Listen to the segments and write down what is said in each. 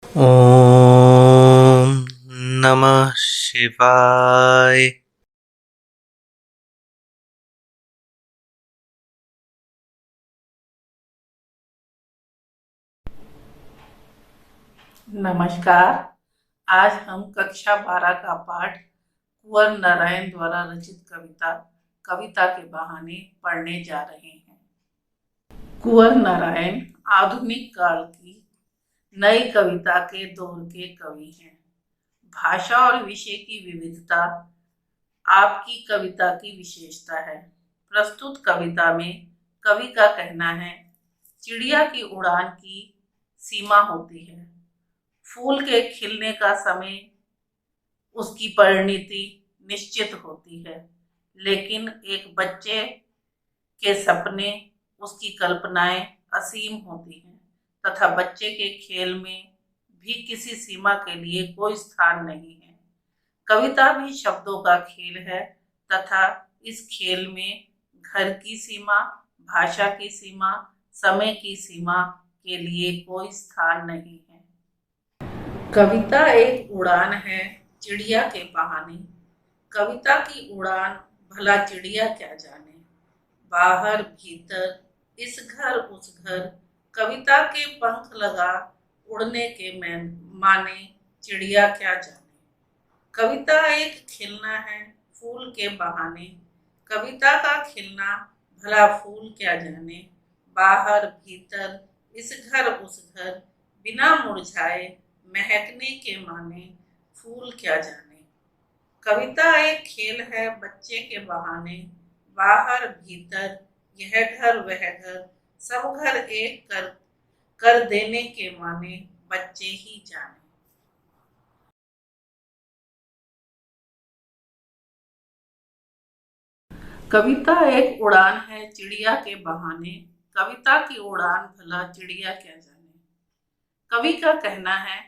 ॐ नमः शिवाय। नमस्कार। आज हम कक्षा 12 का पाठ कुंवर नारायण द्वारा रचित कविता कविता के बहाने पढ़ने जा रहे हैं। कुंवर नारायण आधुनिक काल की नई कविता के दौर के कवि हैं। भाषा और विषय की विविधता आपकी कविता की विशेषता है। प्रस्तुत कविता में कवि का कहना है, चिड़िया की उड़ान की सीमा होती है। फूल के खिलने का समय, उसकी परिणति निश्चित होती है, लेकिन एक बच्चे के सपने, उसकी कल्पनाएं असीम होती हैं तथा बच्चे के खेल में भी किसी सीमा के लिए कोई स्थान नहीं है। कविता भी शब्दों का खेल है तथा इस खेल में घर की सीमा, भाषा की सीमा, समय की सीमा के लिए कोई स्थान नहीं है। कविता एक उड़ान है चिड़िया के बहाने। कविता की उड़ान भला चिड़िया क्या जाने। बाहर भीतर, इस घर उस घर, कविता के पंख लगा उड़ने के माने चिड़िया क्या जाने। कविता एक खिलना है फूल के बहाने। कविता का खिलना भला फूल क्या जाने। बाहर भीतर, इस घर उस घर, बिना मुरझाए महकने के माने फूल क्या जाने। कविता एक खेल है बच्चे के बहाने। बाहर भीतर, यह घर वह घर, सब घर एक कर देने के माने बच्चे ही जाने। कविता एक उड़ान है चिड़िया के बहाने। कविता की उड़ान भला चिड़िया क्या जाने। कवि का कहना है,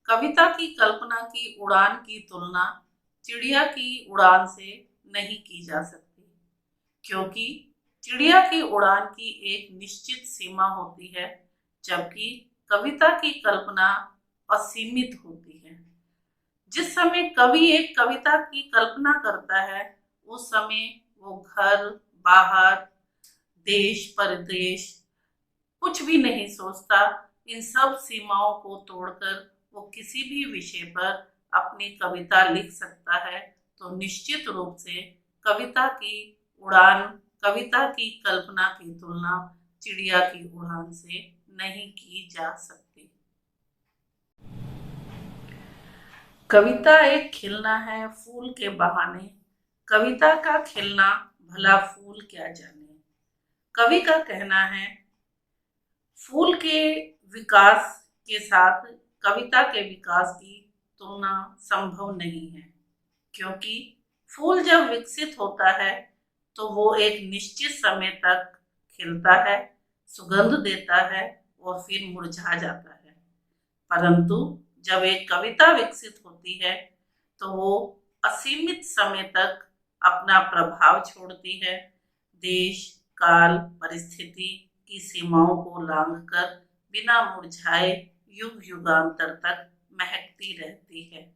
कविता की कल्पना की उड़ान की तुलना चिड़िया की उड़ान से नहीं की जा सकती, क्योंकि चिड़िया की उड़ान की एक निश्चित सीमा होती है, जबकि कविता की कल्पना असीमित होती है। जिस समय कवि एक कविता की कल्पना करता है, उस समय वो घर, बाहर, देश, परदेश कुछ भी नहीं सोचता। इन सब सीमाओं को तोड़कर वो किसी भी विषय पर अपनी कविता लिख सकता है। तो निश्चित रूप से कविता की उड़ान, कविता की कल्पना की तुलना चिड़िया की उड़ान से नहीं की जा सकती। कविता एक खिलना है फूल के बहाने। कविता का खिलना भला फूल क्या जाने। कवि का कहना है, फूल के विकास के साथ कविता के विकास की तुलना संभव नहीं है, क्योंकि फूल जब विकसित होता है तो वो एक निश्चित समय तक खिलता है, सुगंध देता है और फिर मुरझा जाता है। परंतु जब एक कविता विकसित होती है तो वो असीमित समय तक अपना प्रभाव छोड़ती है। देश, काल, परिस्थिति की सीमाओं को लांघकर बिना मुरझाए युग युगांतर तक महकती रहती है।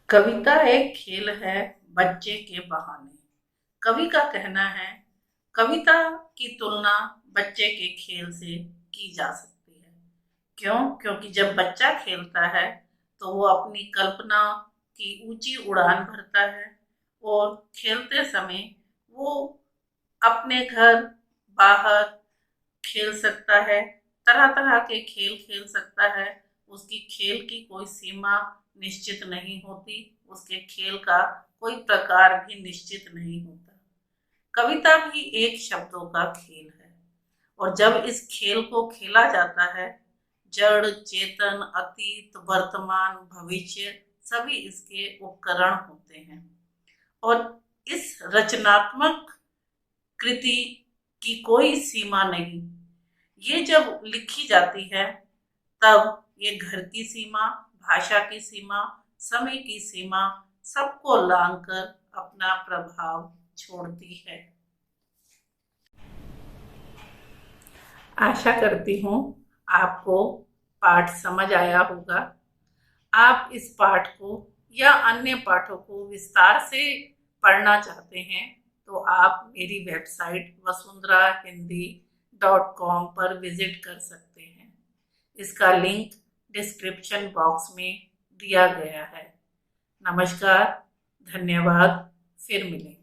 कविता एक खेल है बच्चे के बहाने। कवि का कहना है, कविता की तुलना बच्चे के खेल से की जा सकती है। क्यों? क्योंकि जब बच्चा खेलता है तो वो अपनी कल्पना की ऊंची उड़ान भरता है और खेलते समय वो अपने घर, बाहर खेल सकता है, तरह तरह के खेल खेल सकता है। उसकी खेल की कोई सीमा निश्चित नहीं होती, उसके खेल का कोई प्रकार भी निश्चित नहीं होता। कविता भी एक शब्दों का खेल है और जब इस खेल को खेला जाता है, जड़, चेतन, अतीत, वर्तमान, भविष्य सभी इसके उपकरण होते हैं और इस रचनात्मक कृति की कोई सीमा नहीं। ये जब लिखी जाती है तब ये घर की सीमा, भाषा की सीमा, समय की सीमा सबको लांघकर अपना प्रभाव छोड़ती है। आशा करती हूँ आपको पाठ समझ आया होगा। आप इस पाठ को या अन्य पाठों को विस्तार से पढ़ना चाहते हैं तो आप मेरी वेबसाइट vasundharahindy.com पर विजिट कर सकते हैं। इसका लिंक डिस्क्रिप्शन बॉक्स में दिया गया है। नमस्कार, धन्यवाद, फिर मिलेंगे।